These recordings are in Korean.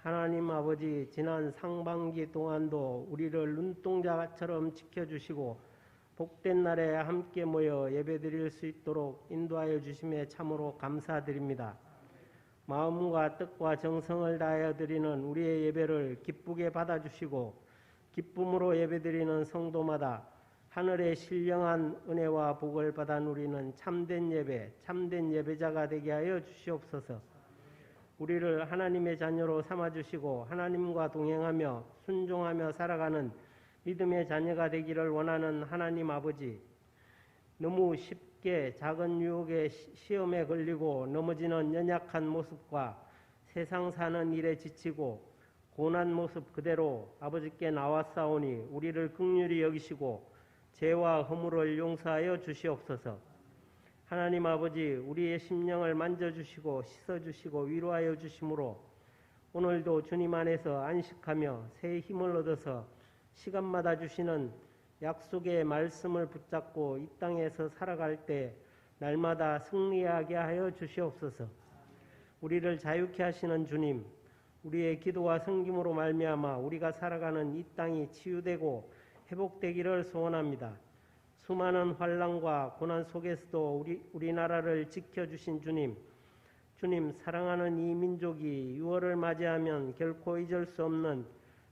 하나님 아버지, 지난 상반기 동안도 우리를 눈동자처럼 지켜주시고 복된 날에 함께 모여 예배드릴 수 있도록 인도하여 주심에 참으로 감사드립니다. 마음과 뜻과 정성을 다하여 드리는 우리의 예배를 기쁘게 받아주시고 기쁨으로 예배드리는 성도마다 하늘의 신령한 은혜와 복을 받아 누리는 참된 예배, 참된 예배자가 되게 하여 주시옵소서. 우리를 하나님의 자녀로 삼아주시고 하나님과 동행하며 순종하며 살아가는 믿음의 자녀가 되기를 원하는 하나님 아버지, 너무 쉽게 작은 유혹의 시험에 걸리고 넘어지는 연약한 모습과 세상 사는 일에 지치고 고난 모습 그대로 아버지께 나왔사오니 우리를 긍휼히 여기시고 죄와 허물을 용서하여 주시옵소서. 하나님 아버지, 우리의 심령을 만져주시고 씻어주시고 위로하여 주심으로 오늘도 주님 안에서 안식하며 새 힘을 얻어서 시간마다 주시는 약속의 말씀을 붙잡고 이 땅에서 살아갈 때 날마다 승리하게 하여 주시옵소서. 우리를 자유케 하시는 주님, 우리의 기도와 섬김으로 말미암아 우리가 살아가는 이 땅이 치유되고 회복되기를 소원합니다. 수많은 환난과 고난 속에서도 우리나라를 지켜주신 주님, 사랑하는 이 민족이 6월을 맞이하면 결코 잊을 수 없는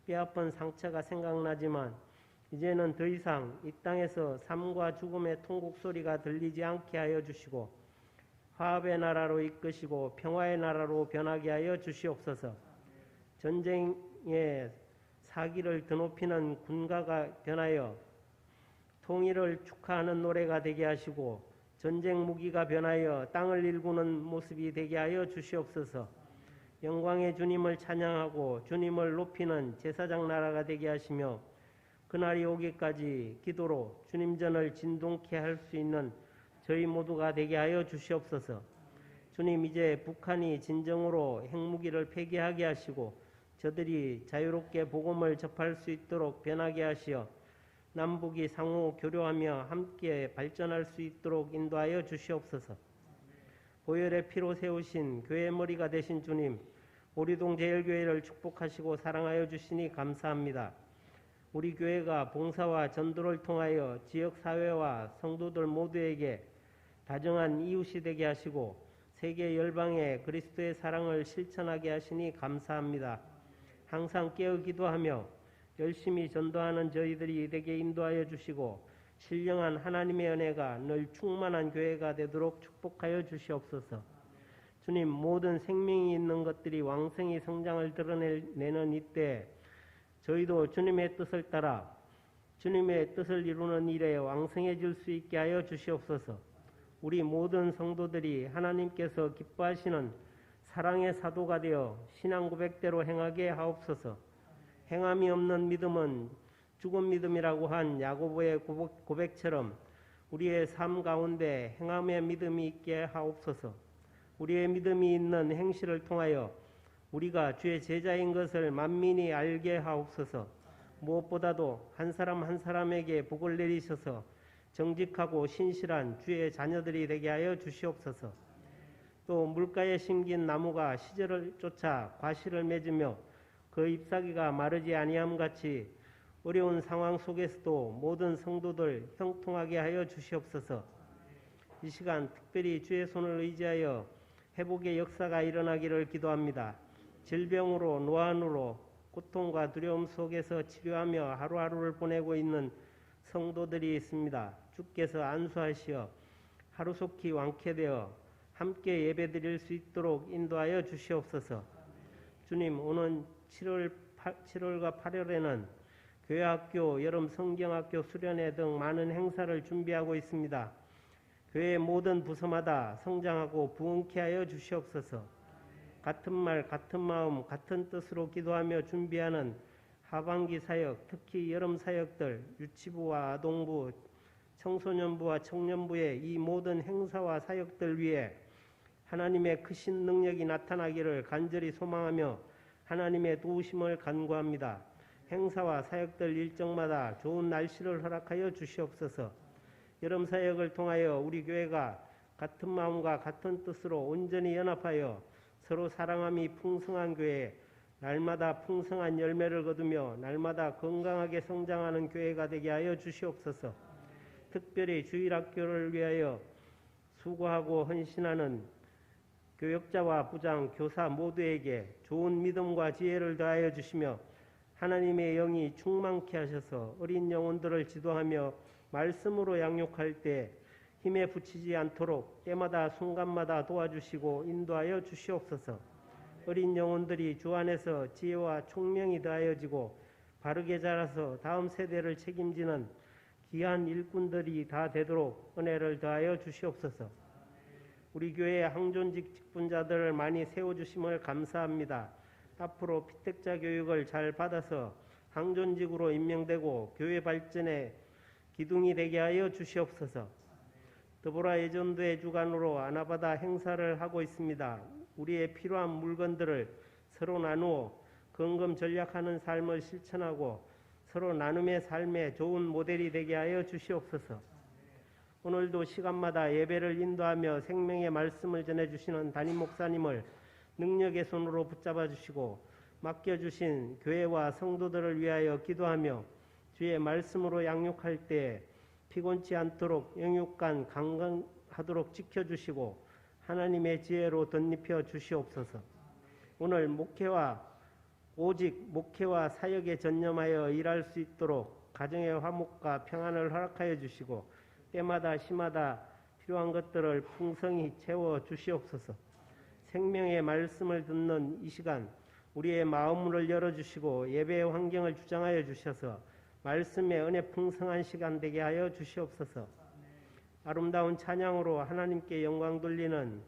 뼈아픈 상처가 생각나지만 이제는 더 이상 이 땅에서 삶과 죽음의 통곡 소리가 들리지 않게 하여 주시고 화합의 나라로 이끄시고 평화의 나라로 변하게 하여 주시옵소서. 전쟁의 사기를 드높이는 군가가 변하여 통일을 축하하는 노래가 되게 하시고 전쟁 무기가 변하여 땅을 일구는 모습이 되게 하여 주시옵소서. 영광의 주님을 찬양하고 주님을 높이는 제사장 나라가 되게 하시며 그날이 오기까지 기도로 주님 전을 진동케 할 수 있는 저희 모두가 되게 하여 주시옵소서. 주님, 이제 북한이 진정으로 핵무기를 폐기하게 하시고 저들이 자유롭게 복음을 접할 수 있도록 변하게 하시어 남북이 상호 교류하며 함께 발전할 수 있도록 인도하여 주시옵소서. 보혈의 피로 세우신 교회 머리가 되신 주님, 오리동 제일교회를 축복하시고 사랑하여 주시니 감사합니다. 우리 교회가 봉사와 전도를 통하여 지역사회와 성도들 모두에게 다정한 이웃이 되게 하시고 세계 열방에 그리스도의 사랑을 실천하게 하시니 감사합니다. 항상 깨어 기도하며 열심히 전도하는 저희들이 되게 인도하여 주시고 신령한 하나님의 은혜가 늘 충만한 교회가 되도록 축복하여 주시옵소서. 주님, 모든 생명이 있는 것들이 왕성히 성장을 드러내는 이때 저희도 주님의 뜻을 따라 주님의 뜻을 이루는 일에 왕성해질 수 있게 하여 주시옵소서. 우리 모든 성도들이 하나님께서 기뻐하시는 사랑의 사도가 되어 신앙 고백대로 행하게 하옵소서. 행함이 없는 믿음은 죽은 믿음이라고 한 야고보의 고백처럼 우리의 삶 가운데 행함의 믿음이 있게 하옵소서. 우리의 믿음이 있는 행실을 통하여 우리가 주의 제자인 것을 만민이 알게 하옵소서. 무엇보다도 한 사람 한 사람에게 복을 내리셔서 정직하고 신실한 주의 자녀들이 되게 하여 주시옵소서. 또 물가에 심긴 나무가 시절을 쫓아 과실을 맺으며 그 잎사귀가 마르지 아니함 같이 어려운 상황 속에서도 모든 성도들 형통하게 하여 주시옵소서. 이 시간 특별히 주의 손을 의지하여 회복의 역사가 일어나기를 기도합니다. 질병으로 노안으로 고통과 두려움 속에서 치료하며 하루하루를 보내고 있는 성도들이 있습니다. 주께서 안수하시어 하루속히 완쾌되어 함께 예배드릴 수 있도록 인도하여 주시옵소서. 주님, 오는 7월과 8월에는 교회학교, 여름 성경학교 수련회 등 많은 행사를 준비하고 있습니다. 교회 모든 부서마다 성장하고 부흥케 하여 주시옵소서. 같은 말, 같은 마음, 같은 뜻으로 기도하며 준비하는 하반기 사역, 특히 여름 사역들, 유치부와 아동부, 청소년부와 청년부의 이 모든 행사와 사역들 위해 하나님의 크신 능력이 나타나기를 간절히 소망하며 하나님의 도우심을 간구합니다. 행사와 사역들 일정마다 좋은 날씨를 허락하여 주시옵소서. 여름 사역을 통하여 우리 교회가 같은 마음과 같은 뜻으로 온전히 연합하여 서로 사랑함이 풍성한 교회, 날마다 풍성한 열매를 거두며 날마다 건강하게 성장하는 교회가 되게 하여 주시옵소서. 특별히 주일학교를 위하여 수고하고 헌신하는 교역자와 부장, 교사 모두에게 좋은 믿음과 지혜를 더하여 주시며 하나님의 영이 충만케 하셔서 어린 영혼들을 지도하며 말씀으로 양육할 때 힘에 부치지 않도록 때마다 순간마다 도와주시고 인도하여 주시옵소서. 어린 영혼들이 주 안에서 지혜와 총명이 더하여지고 바르게 자라서 다음 세대를 책임지는 귀한 일꾼들이 다 되도록 은혜를 더하여 주시옵소서. 우리 교회 항존직 직분자들을 많이 세워주심을 감사합니다. 앞으로 피택자 교육을 잘 받아서 항존직으로 임명되고 교회 발전에 기둥이 되게 하여 주시옵소서. 더불어 예전도의 주관으로 아나바다 행사를 하고 있습니다. 우리의 필요한 물건들을 서로 나누어 건금 전략하는 삶을 실천하고 서로 나눔의 삶의 좋은 모델이 되게 하여 주시옵소서. 오늘도 시간마다 예배를 인도하며 생명의 말씀을 전해주시는 담임 목사님을 능력의 손으로 붙잡아 주시고 맡겨주신 교회와 성도들을 위하여 기도하며 주의 말씀으로 양육할 때 피곤치 않도록 영육간 강건하도록 지켜주시고 하나님의 지혜로 덧입혀 주시옵소서. 오늘 오직 목회와 사역에 전념하여 일할 수 있도록 가정의 화목과 평안을 허락하여 주시고 때마다 시마다 필요한 것들을 풍성히 채워 주시옵소서. 생명의 말씀을 듣는 이 시간 우리의 마음을 열어주시고 예배의 환경을 주장하여 주셔서 말씀의 은혜 풍성한 시간 되게 하여 주시옵소서. 아름다운 찬양으로 하나님께 영광 돌리는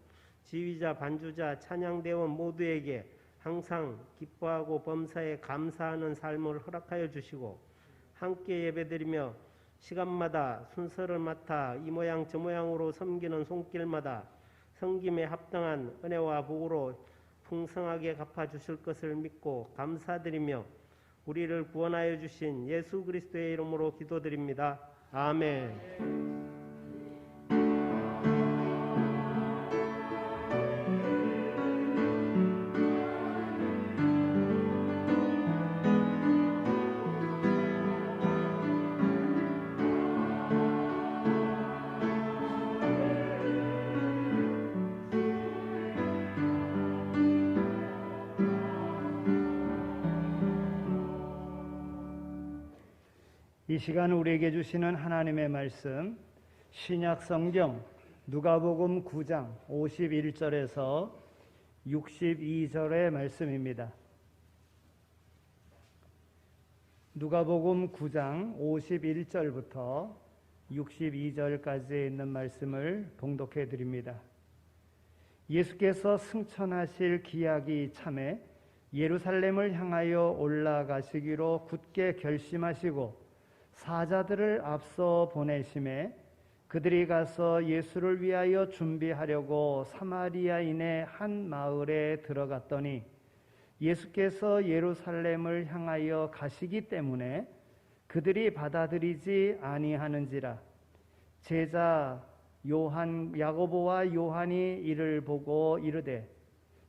지휘자, 반주자, 찬양대원 모두에게 항상 기뻐하고 범사에 감사하는 삶을 허락하여 주시고 함께 예배드리며 시간마다 순서를 맡아 이 모양 저 모양으로 섬기는 손길마다 섬김에 합당한 은혜와 복으로 풍성하게 갚아주실 것을 믿고 감사드리며 우리를 구원하여 주신 예수 그리스도의 이름으로 기도드립니다. 아멘. 이 시간 우리에게 주시는 하나님의 말씀 신약 성경 누가복음 9장 51절에서 62절의 말씀입니다. 누가복음 9장 51절부터 62절까지에 있는 말씀을 봉독해 드립니다. 예수께서 승천하실 기약이 참에 예루살렘을 향하여 올라가시기로 굳게 결심하시고 사자들을 앞서 보내심에 그들이 가서 예수를 위하여 준비하려고 사마리아인의 한 마을에 들어갔더니 예수께서 예루살렘을 향하여 가시기 때문에 그들이 받아들이지 아니하는지라. 제자 야고보와 요한이 이를 보고 이르되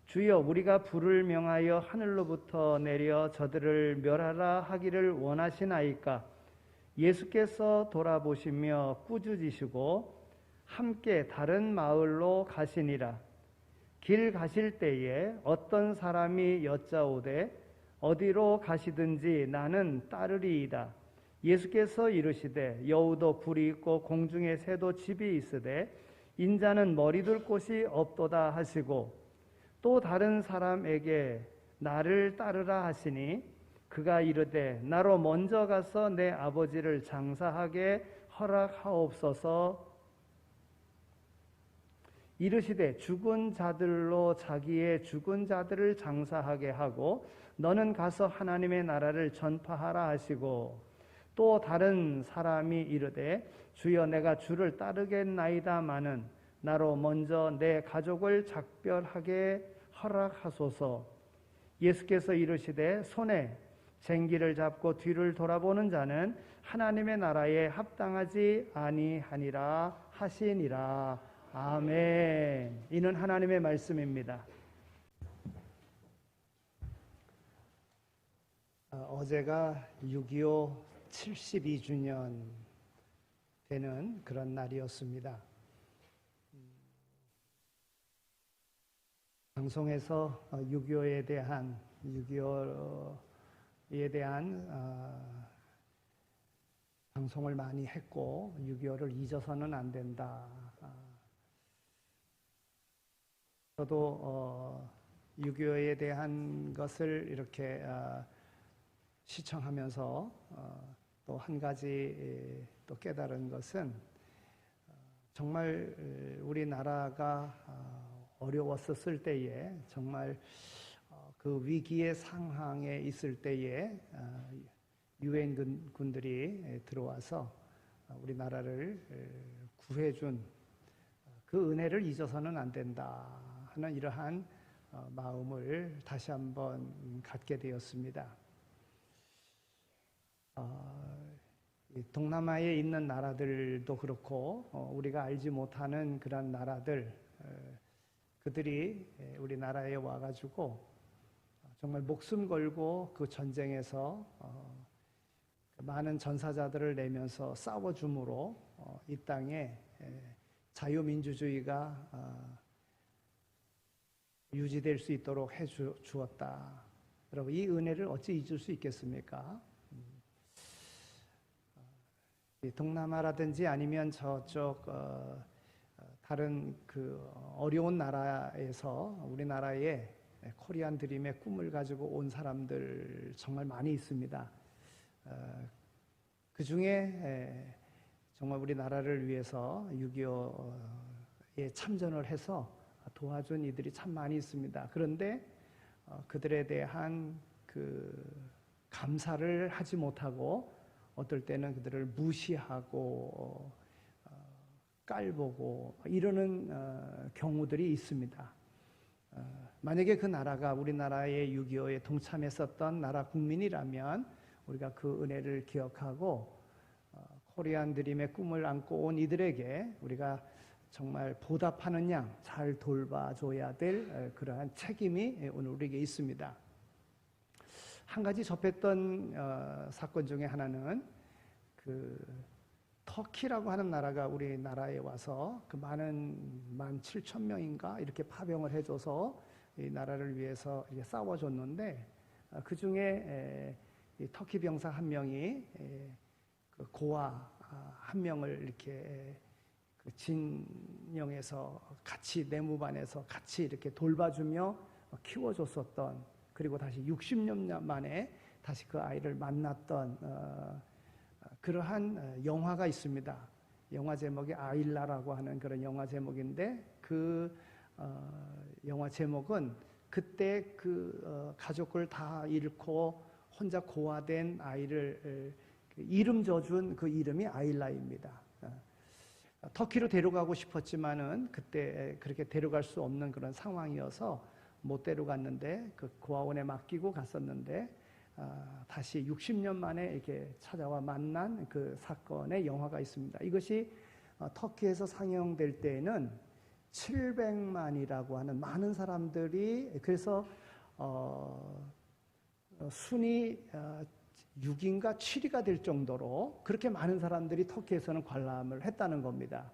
주여 우리가 불을 명하여 하늘로부터 내려 저들을 멸하라 하기를 원하시나이까. 예수께서 돌아보시며 꾸짖으시고 함께 다른 마을로 가시니라. 길 가실 때에 어떤 사람이 여짜오되 어디로 가시든지 나는 따르리이다. 예수께서 이르시되 여우도 굴이 있고 공중에 새도 집이 있으되 인자는 머리둘 곳이 없도다 하시고 또 다른 사람에게 나를 따르라 하시니 그가 이르되 나로 먼저 가서 내 아버지를 장사하게 허락하옵소서. 이르시되 죽은 자들로 자기의 죽은 자들을 장사하게 하고 너는 가서 하나님의 나라를 전파하라 하시고 또 다른 사람이 이르되 주여 내가 주를 따르겠나이다마는 나로 먼저 내 가족을 작별하게 허락하소서. 예수께서 이르시되 손에 쟁기를 잡고 뒤를 돌아보는 자는 하나님의 나라에 합당하지 아니하니라 하시니라. 아멘. 이는 하나님의 말씀입니다. 어제가 6.25 72주년 되는 그런 날이었습니다. 방송에서 6.25에 대한 방송을 많이 했고 6.25를 잊어서는 안 된다. 저도 6.25에 대한 것을 이렇게 시청하면서 또 한 가지 또 깨달은 것은 정말 우리나라가 어려웠었을 때에 정말 그 위기의 상황에 있을 때에 유엔 군들이 들어와서 우리나라를 구해준 그 은혜를 잊어서는 안 된다 하는 이러한 마음을 다시 한번 갖게 되었습니다. 동남아에 있는 나라들도 그렇고 우리가 알지 못하는 그런 나라들 그들이 우리나라에 와가지고 정말 목숨 걸고 그 전쟁에서 많은 전사자들을 내면서 싸워줌으로 이 땅에 자유민주주의가 유지될 수 있도록 해주었다. 여러분 이 은혜를 어찌 잊을 수 있겠습니까? 동남아라든지 아니면 저쪽 다른 그 어려운 나라에서 우리나라에 코리안 드림의 꿈을 가지고 온 사람들 정말 많이 있습니다. 그 중에 정말 우리나라를 위해서 6.25에 참전을 해서 도와준 이들이 참 많이 있습니다. 그런데 그들에 대한 그 감사를 하지 못하고 어떨 때는 그들을 무시하고 깔보고 이러는 경우들이 있습니다. 만약에 그 나라가 우리나라의 6.25에 동참했었던 나라 국민이라면 우리가 그 은혜를 기억하고 코리안 드림의 꿈을 안고 온 이들에게 우리가 정말 보답하는 양 잘 돌봐줘야 될 그러한 책임이 오늘 우리에게 있습니다. 한 가지 접했던 사건 중에 하나는 그 터키라고 하는 나라가 우리나라에 와서 그 많은 17,000명인가 이렇게 파병을 해줘서 이 나라를 위해서 이렇게 싸워줬는데 그 중에 터키 병사 한 명이 그 고아 한 명을 이렇게 그 진영에서 같이 내무반에서 같이 이렇게 돌봐주며 키워줬었던 그리고 다시 60년 만에 다시 그 아이를 만났던 그러한 영화가 있습니다. 영화 제목이 아일라라고 하는 그런 영화 제목인데 그 영화 제목은 그때 그 가족을 다 잃고 혼자 고아된 아이를 이름 져준 그 이름이 아일라입니다. 터키로 데려가고 싶었지만은 그때 그렇게 데려갈 수 없는 그런 상황이어서 못 데려갔는데 그 고아원에 맡기고 갔었는데 다시 60년 만에 이렇게 찾아와 만난 그 사건의 영화가 있습니다. 이것이 터키에서 상영될 때에는 700만이라고 하는 많은 사람들이 그래서 순위 6인가 7위가 될 정도로 그렇게 많은 사람들이 터키에서는 관람을 했다는 겁니다.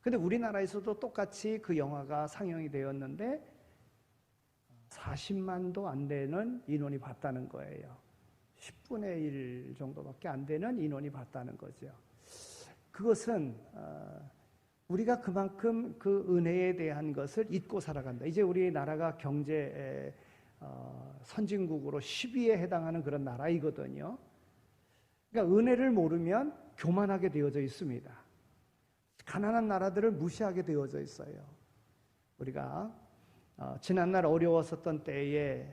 근데 우리나라에서도 똑같이 그 영화가 상영이 되었는데 40만도 안 되는 인원이 봤다는 거예요. 10분의 1 정도밖에 안 되는 인원이 봤다는 거죠. 그것은 우리가 그만큼 그 은혜에 대한 것을 잊고 살아간다. 이제 우리나라가 경제 선진국으로 10위에 해당하는 그런 나라이거든요. 그러니까 은혜를 모르면 교만하게 되어져 있습니다. 가난한 나라들을 무시하게 되어져 있어요. 우리가 지난날 어려웠었던 때에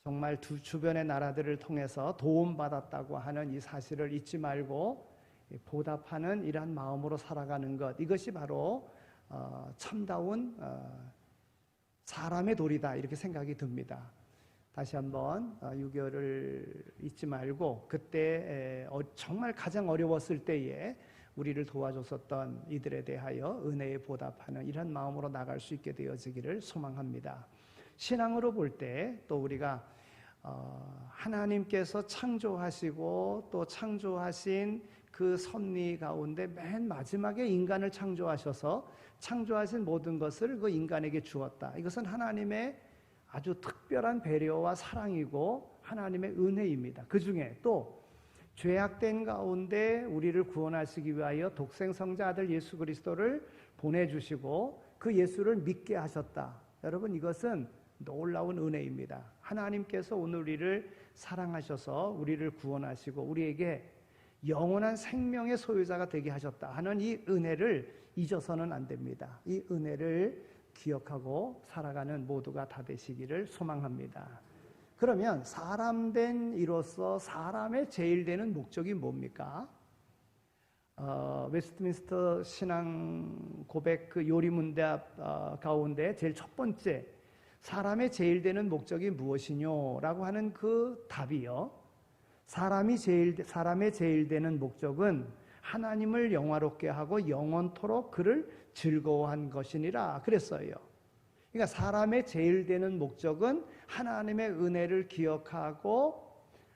정말 두 주변의 나라들을 통해서 도움받았다고 하는 이 사실을 잊지 말고 보답하는 이러한 마음으로 살아가는 것, 이것이 바로 참다운 사람의 도리다 이렇게 생각이 듭니다. 다시 한번 6.25를 잊지 말고 그때 정말 가장 어려웠을 때에 우리를 도와줬었던 이들에 대하여 은혜에 보답하는 이런 마음으로 나갈 수 있게 되어지기를 소망합니다. 신앙으로 볼 때 또 우리가 하나님께서 창조하시고 또 창조하신 그 섭리 가운데 맨 마지막에 인간을 창조하셔서 창조하신 모든 것을 그 인간에게 주었다. 이것은 하나님의 아주 특별한 배려와 사랑이고 하나님의 은혜입니다. 그 중에 또 죄악된 가운데 우리를 구원하시기 위하여 독생성자 아들 예수 그리스도를 보내주시고 그 예수를 믿게 하셨다. 여러분, 이것은 놀라운 은혜입니다. 하나님께서 오늘 우리를 사랑하셔서 우리를 구원하시고 우리에게 영원한 생명의 소유자가 되게 하셨다 하는 이 은혜를 잊어서는 안 됩니다. 이 은혜를 기억하고 살아가는 모두가 다 되시기를 소망합니다. 그러면 사람 된 이로서 사람의 제일 되는 목적이 뭡니까? 웨스트민스터 신앙 고백 그 요리문답 가운데 제일 첫 번째 사람의 제일 되는 목적이 무엇이뇨? 라고 하는 그 답이요. 사람의 제일 되는 목적은 하나님을 영화롭게 하고 영원토록 그를 즐거워한 것이니라 그랬어요. 그러니까 사람의 제일 되는 목적은 하나님의 은혜를 기억하고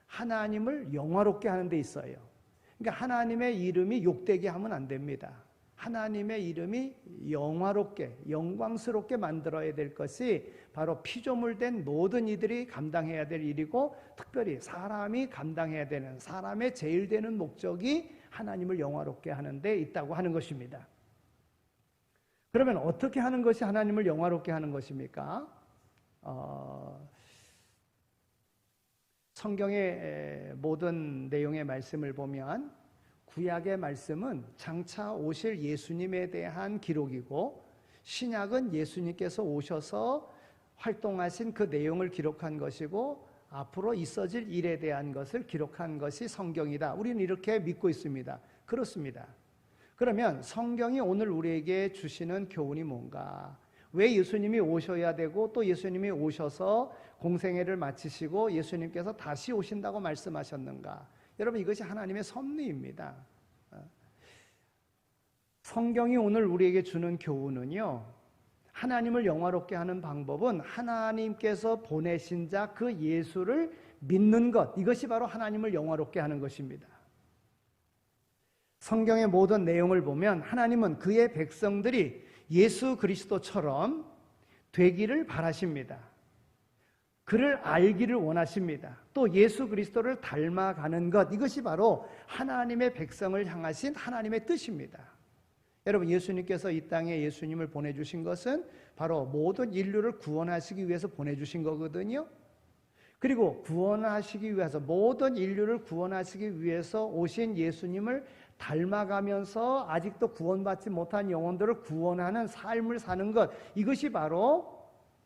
하나님을 영화롭게 하는 데 있어요. 그러니까 하나님의 이름이 욕되게 하면 안 됩니다. 하나님의 이름이 영화롭게, 영광스럽게 만들어야 될 것이 바로 피조물된 모든 이들이 감당해야 될 일이고 특별히 사람이 감당해야 되는 사람의 제일 되는 목적이 하나님을 영화롭게 하는 데 있다고 하는 것입니다. 그러면 어떻게 하는 것이 하나님을 영화롭게 하는 것입니까? 성경의 모든 내용의 말씀을 보면 구약의 말씀은 장차 오실 예수님에 대한 기록이고 신약은 예수님께서 오셔서 활동하신 그 내용을 기록한 것이고 앞으로 있어질 일에 대한 것을 기록한 것이 성경이다. 우리는 이렇게 믿고 있습니다. 그렇습니다. 그러면 성경이 오늘 우리에게 주시는 교훈이 뭔가? 왜 예수님이 오셔야 되고 또 예수님이 오셔서 공생애를 마치시고 예수님께서 다시 오신다고 말씀하셨는가? 여러분, 이것이 하나님의 섭리입니다. 성경이 오늘 우리에게 주는 교훈은요, 하나님을 영화롭게 하는 방법은 하나님께서 보내신 자 그 예수를 믿는 것, 이것이 바로 하나님을 영화롭게 하는 것입니다. 성경의 모든 내용을 보면 하나님은 그의 백성들이 예수 그리스도처럼 되기를 바라십니다. 그를 알기를 원하십니다. 또 예수 그리스도를 닮아가는 것, 이것이 바로 하나님의 백성을 향하신 하나님의 뜻입니다. 여러분, 예수님께서 이 땅에 예수님을 보내주신 것은 바로 모든 인류를 구원하시기 위해서 보내주신 거거든요. 그리고 구원하시기 위해서, 모든 인류를 구원하시기 위해서 오신 예수님을 닮아가면서 아직도 구원받지 못한 영혼들을 구원하는 삶을 사는 것, 이것이 바로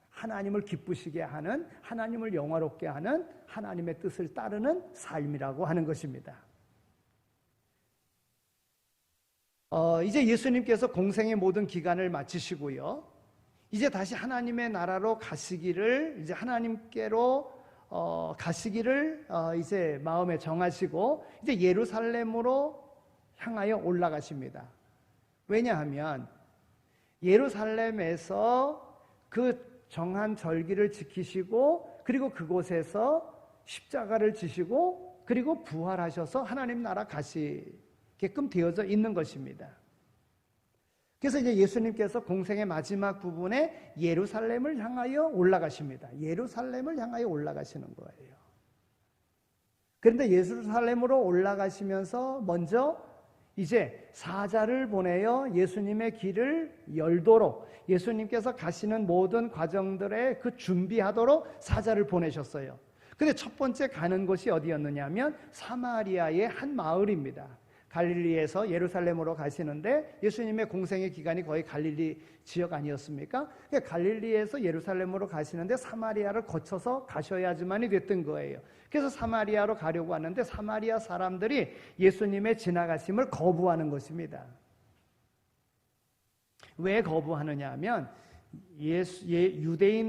하나님을 기쁘시게 하는, 하나님을 영화롭게 하는 하나님의 뜻을 따르는 삶이라고 하는 것입니다. 이제 예수님께서 공생의 모든 기간을 마치시고요, 이제 다시 하나님의 나라로 가시기를, 이제 하나님께로 가시기를 이제 마음에 정하시고 이제 예루살렘으로 향하여 올라가십니다. 왜냐하면 예루살렘에서 그 정한 절기를 지키시고 그리고 그곳에서 십자가를 지시고 그리고 부활하셔서 하나님 나라 가시게끔 되어져 있는 것입니다. 그래서 이제 예수님께서 공생의 마지막 부분에 예루살렘을 향하여 올라가십니다. 예루살렘을 향하여 올라가시는 거예요. 그런데 예루살렘으로 올라가시면서 먼저 이제 사자를 보내어 예수님의 길을 열도록, 예수님께서 가시는 모든 과정들에 그 준비하도록 사자를 보내셨어요. 근데 첫 번째 가는 곳이 어디였느냐 하면 사마리아의 한 마을입니다. 갈릴리에서 예루살렘으로 가시는데 예수님의 공생의 기간이 거의 갈릴리 지역 아니었습니까? 그러니까 갈릴리에서 예루살렘으로 가시는데 사마리아를 거쳐서 가셔야지만이 됐던 거예요. 그래서 사마리아로 가려고 하는데 사마리아 사람들이 예수님의 지나가심을 거부하는 것입니다. 왜 거부하느냐 하면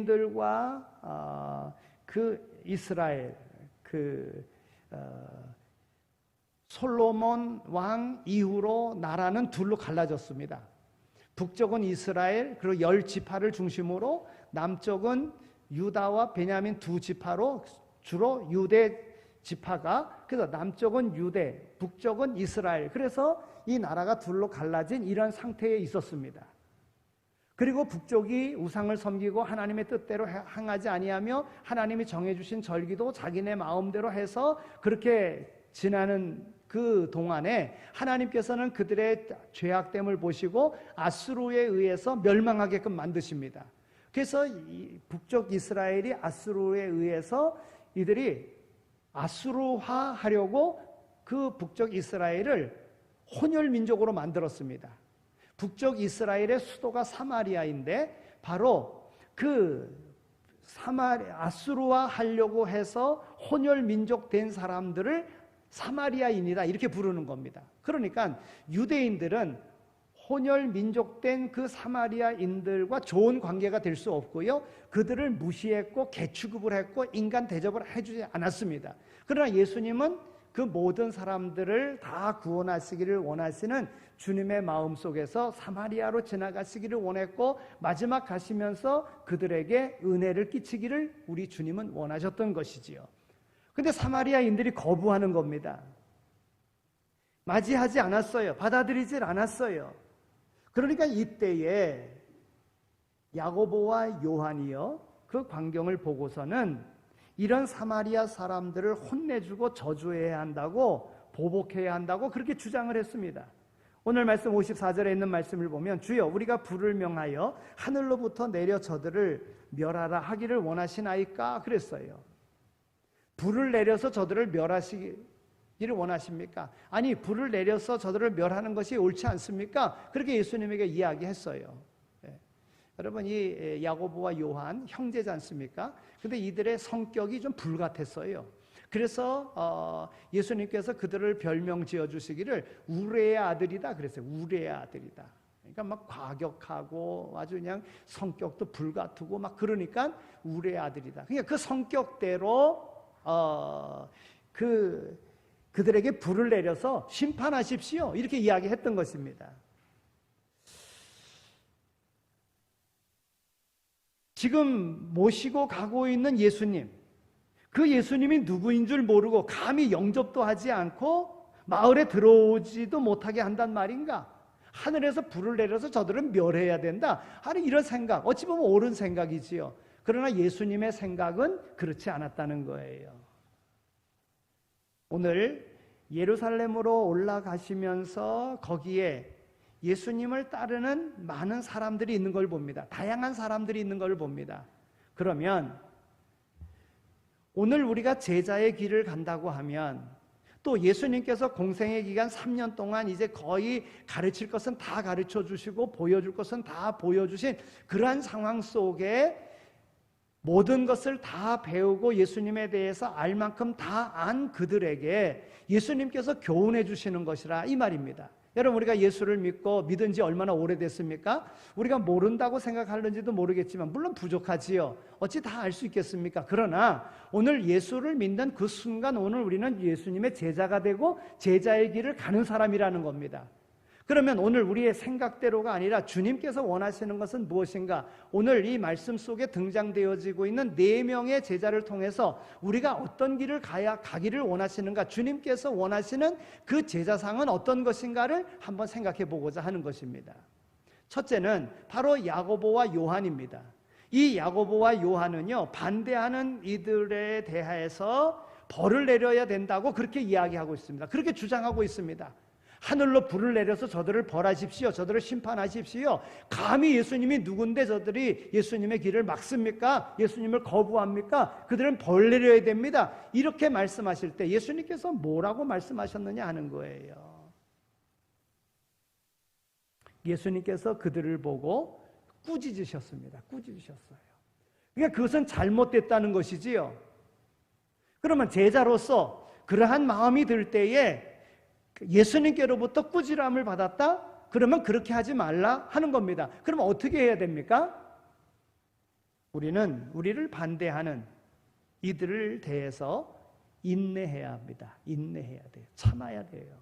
유대인들과 그 이스라엘 솔로몬 왕 이후로 나라는 둘로 갈라졌습니다. 북쪽은 이스라엘, 그리고 10지파를 중심으로, 남쪽은 유다와 베냐민 2지파로 주로 유대 지파가, 그래서 남쪽은 유대, 북쪽은 이스라엘. 그래서 이 나라가 둘로 갈라진 이런 상태에 있었습니다. 그리고 북쪽이 우상을 섬기고 하나님의 뜻대로 행하지 아니하며 하나님이 정해주신 절기도 자기네 마음대로 해서 그렇게 지나는 그 동안에 하나님께서는 그들의 죄악됨을 보시고 아수르에 의해서 멸망하게끔 만드십니다. 그래서 이 북쪽 이스라엘이 아수르에 의해서 이들이 아수르화하려고 그 북쪽 이스라엘을 혼혈 민족으로 만들었습니다. 북쪽 이스라엘의 수도가 사마리아인데 바로 그 아수르화 하려고 해서 혼혈 민족 된 사람들을 사마리아인이다 이렇게 부르는 겁니다. 그러니까 유대인들은 혼혈 민족된 그 사마리아인들과 좋은 관계가 될 수 없고요. 그들을 무시했고 개취급을 했고 인간 대접을 해주지 않았습니다. 그러나 예수님은 그 모든 사람들을 다 구원하시기를 원하시는 주님의 마음속에서 사마리아로 지나가시기를 원했고 마지막 가시면서 그들에게 은혜를 끼치기를 우리 주님은 원하셨던 것이지요. 근데 사마리아인들이 거부하는 겁니다. 맞이하지 않았어요. 받아들이질 않았어요. 그러니까 이때에 야고보와 요한이요, 그 광경을 보고서는 이런 사마리아 사람들을 혼내주고 저주해야 한다고, 보복해야 한다고 그렇게 주장을 했습니다. 오늘 말씀 54절에 있는 말씀을 보면 주여 우리가 불을 명하여 하늘로부터 내려 저들을 멸하라 하기를 원하시나이까 그랬어요. 불을 내려서 저들을 멸하시기를 원하십니까? 아니, 불을 내려서 저들을 멸하는 것이 옳지 않습니까? 그렇게 예수님에게 이야기했어요. 네. 여러분, 이 야고보와 요한 형제지 않습니까? 근데 이들의 성격이 좀 불같았어요. 그래서 예수님께서 그들을 별명 지어주시기를 우레의 아들이다 그랬어요. 우레의 아들이다. 그러니까 막 과격하고 아주 그냥 성격도 불같고 막 그러니까 우레의 아들이다. 그러니까 그 성격대로 그들에게 불을 내려서 심판하십시오 이렇게 이야기했던 것입니다. 지금 모시고 가고 있는 예수님, 그 예수님이 누구인 줄 모르고 감히 영접도 하지 않고 마을에 들어오지도 못하게 한단 말인가? 하늘에서 불을 내려서 저들은 멸해야 된다. 아니, 이런 생각, 어찌 보면 옳은 생각이지요. 그러나 예수님의 생각은 그렇지 않았다는 거예요. 오늘 예루살렘으로 올라가시면서 거기에 예수님을 따르는 많은 사람들이 있는 걸 봅니다. 다양한 사람들이 있는 걸 봅니다. 그러면 오늘 우리가 제자의 길을 간다고 하면 또 예수님께서 공생의 기간 3년 동안 이제 거의 가르칠 것은 다 가르쳐 주시고 보여줄 것은 다 보여주신 그러한 상황 속에 모든 것을 다 배우고 예수님에 대해서 알 만큼 다 안 그들에게 예수님께서 교훈해 주시는 것이라 이 말입니다. 여러분, 우리가 예수를 믿고 믿은 지 얼마나 오래됐습니까? 우리가 모른다고 생각하는지도 모르겠지만 물론 부족하지요. 어찌 다 알 수 있겠습니까? 그러나 오늘 예수를 믿는 그 순간 오늘 우리는 예수님의 제자가 되고 제자의 길을 가는 사람이라는 겁니다. 그러면 오늘 우리의 생각대로가 아니라 주님께서 원하시는 것은 무엇인가? 오늘 이 말씀 속에 등장되어지고 있는 4명의 제자를 통해서 우리가 어떤 길을 가기를 원하시는가? 주님께서 원하시는 그 제자상은 어떤 것인가를 한번 생각해 보고자 하는 것입니다. 첫째는 바로 야고보와 요한입니다. 이 야고보와 요한은요, 반대하는 이들에 대해서 벌을 내려야 된다고 그렇게 이야기하고 있습니다. 그렇게 주장하고 있습니다. 하늘로 불을 내려서 저들을 벌하십시오. 저들을 심판하십시오. 감히 예수님이 누군데 저들이 예수님의 길을 막습니까? 예수님을 거부합니까? 그들은 벌 내려야 됩니다. 이렇게 말씀하실 때 예수님께서 뭐라고 말씀하셨느냐 하는 거예요. 예수님께서 그들을 보고 꾸짖으셨습니다. 꾸짖으셨어요. 그러니까 그것은 잘못됐다는 것이지요. 그러면 제자로서 그러한 마음이 들 때에 예수님께로부터 꾸지람을 받았다? 그러면 그렇게 하지 말라 하는 겁니다. 그러면 어떻게 해야 됩니까? 우리는 우리를 반대하는 이들을 대해서 인내해야 합니다. 인내해야 돼요. 참아야 돼요.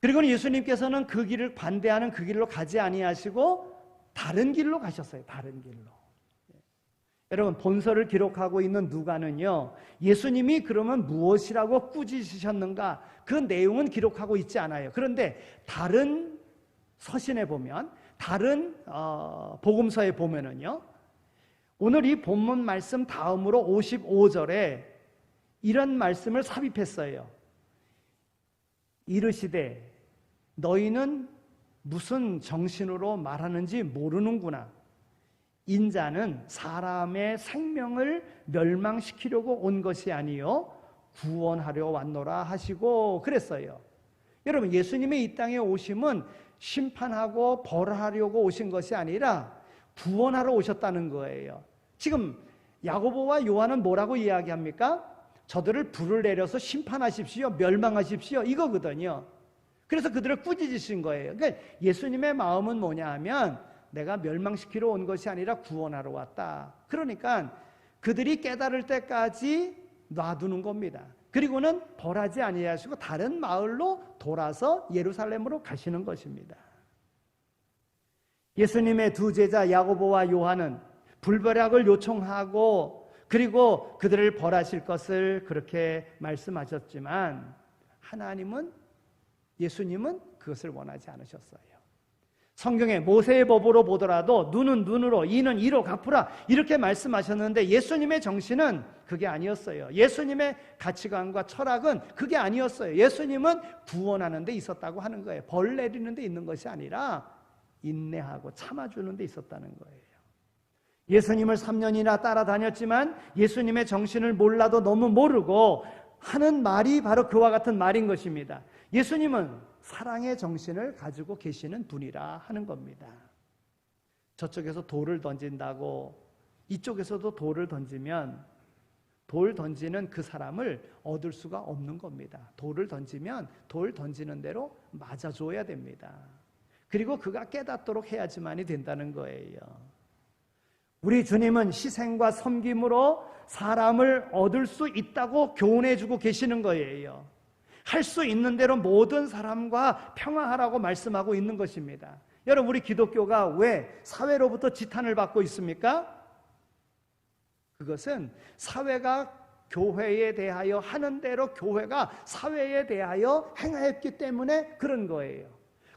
그리고 예수님께서는 그 길을 반대하는 그 길로 가지 아니하시고 다른 길로 가셨어요. 다른 길로. 여러분, 본서를 기록하고 있는 누가는요, 예수님이 그러면 무엇이라고 꾸짖으셨는가, 그 내용은 기록하고 있지 않아요. 그런데 다른 서신에 보면, 다른 복음서에 보면은요, 오늘 이 본문 말씀 다음으로 55절에 이런 말씀을 삽입했어요. 이르시되 너희는 무슨 정신으로 말하는지 모르는구나. 인자는 사람의 생명을 멸망시키려고 온 것이 아니요 구원하려 왔노라 하시고 그랬어요. 여러분, 예수님의 이 땅에 오심은 심판하고 벌하려고 오신 것이 아니라 구원하러 오셨다는 거예요. 지금 야고보와 요한은 뭐라고 이야기합니까? 저들을 불을 내려서 심판하십시오, 멸망하십시오, 이거거든요. 그래서 그들을 꾸짖으신 거예요. 그러니까 예수님의 마음은 뭐냐 하면 내가 멸망시키러 온 것이 아니라 구원하러 왔다. 그러니까 그들이 깨달을 때까지 놔두는 겁니다. 그리고는 벌하지 아니하시고 다른 마을로 돌아서 예루살렘으로 가시는 것입니다. 예수님의 두 제자 야고보와 요한은 불벌약을 요청하고 그리고 그들을 벌하실 것을 그렇게 말씀하셨지만 하나님은, 예수님은 그것을 원하지 않으셨어요. 성경에 모세의 법으로 보더라도 눈은 눈으로, 이는 이로 갚으라 이렇게 말씀하셨는데 예수님의 정신은 그게 아니었어요. 예수님의 가치관과 철학은 그게 아니었어요. 예수님은 구원하는 데 있었다고 하는 거예요. 벌 내리는 데 있는 것이 아니라 인내하고 참아주는 데 있었다는 거예요. 예수님을 3년이나 따라다녔지만 예수님의 정신을 몰라도 너무 모르고 하는 말이 바로 그와 같은 말인 것입니다. 예수님은 사랑의 정신을 가지고 계시는 분이라 하는 겁니다. 저쪽에서 돌을 던진다고 이쪽에서도 돌을 던지면 돌 던지는 그 사람을 얻을 수가 없는 겁니다. 돌을 던지면 돌 던지는 대로 맞아줘야 됩니다. 그리고 그가 깨닫도록 해야지만이 된다는 거예요. 우리 주님은 희생과 섬김으로 사람을 얻을 수 있다고 교훈해주고 계시는 거예요. 할 수 있는 대로 모든 사람과 평화하라고 말씀하고 있는 것입니다. 여러분, 우리 기독교가 왜 사회로부터 지탄을 받고 있습니까? 그것은 사회가 교회에 대하여 하는 대로 교회가 사회에 대하여 행하였기 때문에 그런 거예요.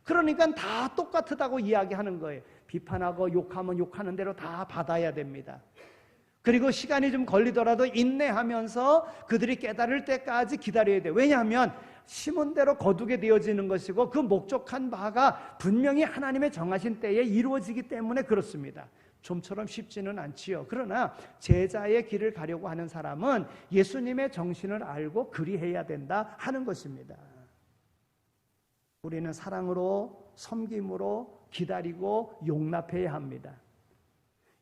그러니까 다 똑같다고 이야기하는 거예요. 비판하고 욕하면 욕하는 대로 다 받아야 됩니다. 그리고 시간이 좀 걸리더라도 인내하면서 그들이 깨달을 때까지 기다려야 돼요. 왜냐하면 심은 대로 거두게 되어지는 것이고 그 목적한 바가 분명히 하나님의 정하신 때에 이루어지기 때문에 그렇습니다. 좀처럼 쉽지는 않지요. 그러나 제자의 길을 가려고 하는 사람은 예수님의 정신을 알고 그리해야 된다 하는 것입니다. 우리는 사랑으로, 섬김으로 기다리고 용납해야 합니다.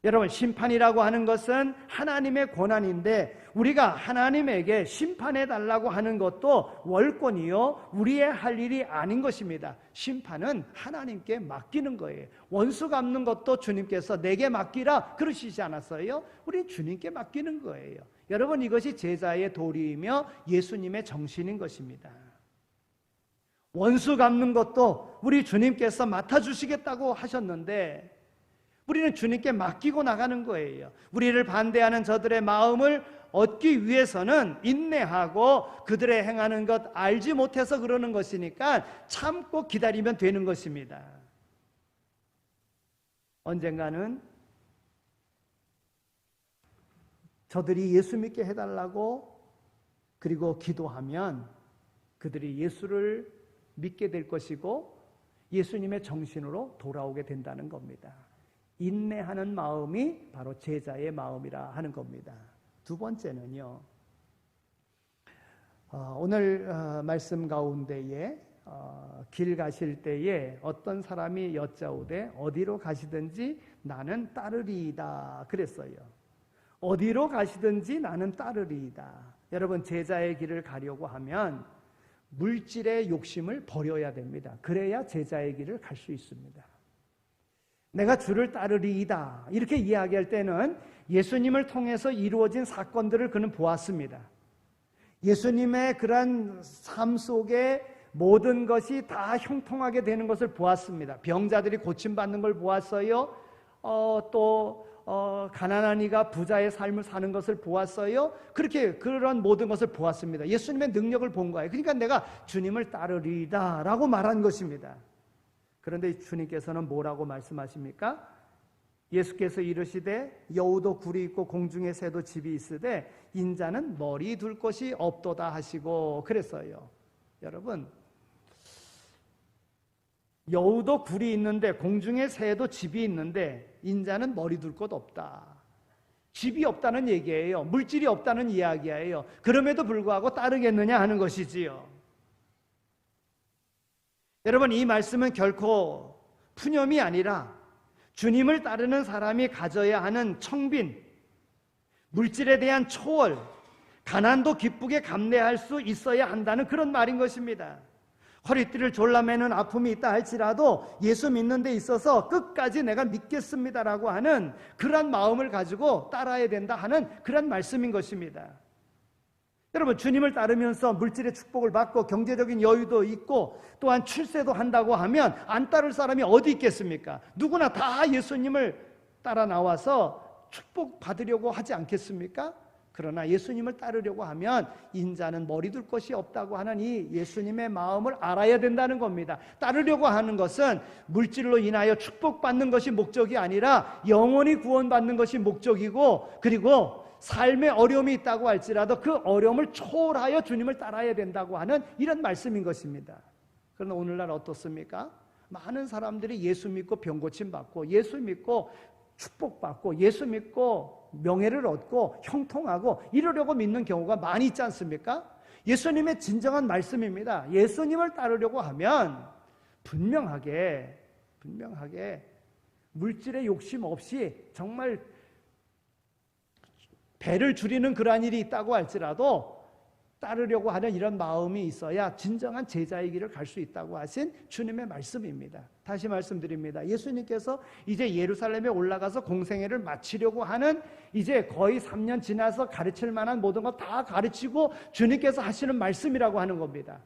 여러분, 심판이라고 하는 것은 하나님의 권한인데 우리가 하나님에게 심판해달라고 하는 것도 월권이요 우리의 할 일이 아닌 것입니다. 심판은 하나님께 맡기는 거예요. 원수 갚는 것도 주님께서 내게 맡기라 그러시지 않았어요? 우리 주님께 맡기는 거예요. 여러분, 이것이 제자의 도리이며 예수님의 정신인 것입니다. 원수 갚는 것도 우리 주님께서 맡아주시겠다고 하셨는데 우리는 주님께 맡기고 나가는 거예요. 우리를 반대하는 저들의 마음을 얻기 위해서는 인내하고 그들의 행하는 것 알지 못해서 그러는 것이니까 참고 기다리면 되는 것입니다. 언젠가는 저들이 예수 믿게 해달라고 그리고 기도하면 그들이 예수를 믿게 될 것이고 예수님의 정신으로 돌아오게 된다는 겁니다. 인내하는 마음이 바로 제자의 마음이라 하는 겁니다. 두 번째는요, 오늘 말씀 가운데에 길 가실 때에 어떤 사람이 여짜오되 어디로 가시든지 나는 따르리이다 그랬어요. 어디로 가시든지 나는 따르리이다. 여러분, 제자의 길을 가려고 하면 물질의 욕심을 버려야 됩니다. 그래야 제자의 길을 갈 수 있습니다. 내가 주를 따르리이다 이렇게 이야기할 때는 예수님을 통해서 이루어진 사건들을 그는 보았습니다. 예수님의 그런 삶 속에 모든 것이 다 형통하게 되는 것을 보았습니다. 병자들이 고침받는 걸 보았어요. 또 가난한 이가 부자의 삶을 사는 것을 보았어요. 그렇게 그런 모든 것을 보았습니다. 예수님의 능력을 본 거예요. 그러니까 내가 주님을 따르리다 라고 말한 것입니다. 그런데 주님께서는 뭐라고 말씀하십니까? 예수께서 이르시되 여우도 굴이 있고 공중의 새도 집이 있으되 인자는 머리 둘 곳이 없도다 하시고 그랬어요. 여러분, 여우도 굴이 있는데 공중의 새도 집이 있는데 인자는 머리 둘 곳 없다. 집이 없다는 얘기예요. 물질이 없다는 이야기예요. 그럼에도 불구하고 따르겠느냐 하는 것이지요. 여러분, 이 말씀은 결코 푸념이 아니라 주님을 따르는 사람이 가져야 하는 청빈, 물질에 대한 초월, 가난도 기쁘게 감내할 수 있어야 한다는 그런 말인 것입니다. 허리띠를 졸라매는 아픔이 있다 할지라도 예수 믿는 데 있어서 끝까지 내가 믿겠습니다라고 하는 그런 마음을 가지고 따라야 된다 하는 그런 말씀인 것입니다. 여러분, 주님을 따르면서 물질의 축복을 받고 경제적인 여유도 있고 또한 출세도 한다고 하면 안 따를 사람이 어디 있겠습니까? 누구나 다 예수님을 따라 나와서 축복 받으려고 하지 않겠습니까? 그러나 예수님을 따르려고 하면 인자는 머리 둘 것이 없다고 하는 이 예수님의 마음을 알아야 된다는 겁니다. 따르려고 하는 것은 물질로 인하여 축복받는 것이 목적이 아니라 영원히 구원받는 것이 목적이고, 그리고 삶에 어려움이 있다고 할지라도 그 어려움을 초월하여 주님을 따라야 된다고 하는 이런 말씀인 것입니다. 그러나 오늘날 어떻습니까? 많은 사람들이 예수 믿고 병 고침 받고 예수 믿고 축복받고 예수 믿고 명예를 얻고 형통하고 이러려고 믿는 경우가 많이 있지 않습니까? 예수님의 진정한 말씀입니다. 예수님을 따르려고 하면 분명하게 물질의 욕심 없이 정말 배를 줄이는 그러한 일이 있다고 할지라도 따르려고 하는 이런 마음이 있어야 진정한 제자의 길을 갈 수 있다고 하신 주님의 말씀입니다. 다시 말씀드립니다. 예수님께서 이제 예루살렘에 올라가서 공생애를 마치려고 하는 이제 거의 3년 지나서 가르칠 만한 모든 걸 다 가르치고 주님께서 하시는 말씀이라고 하는 겁니다.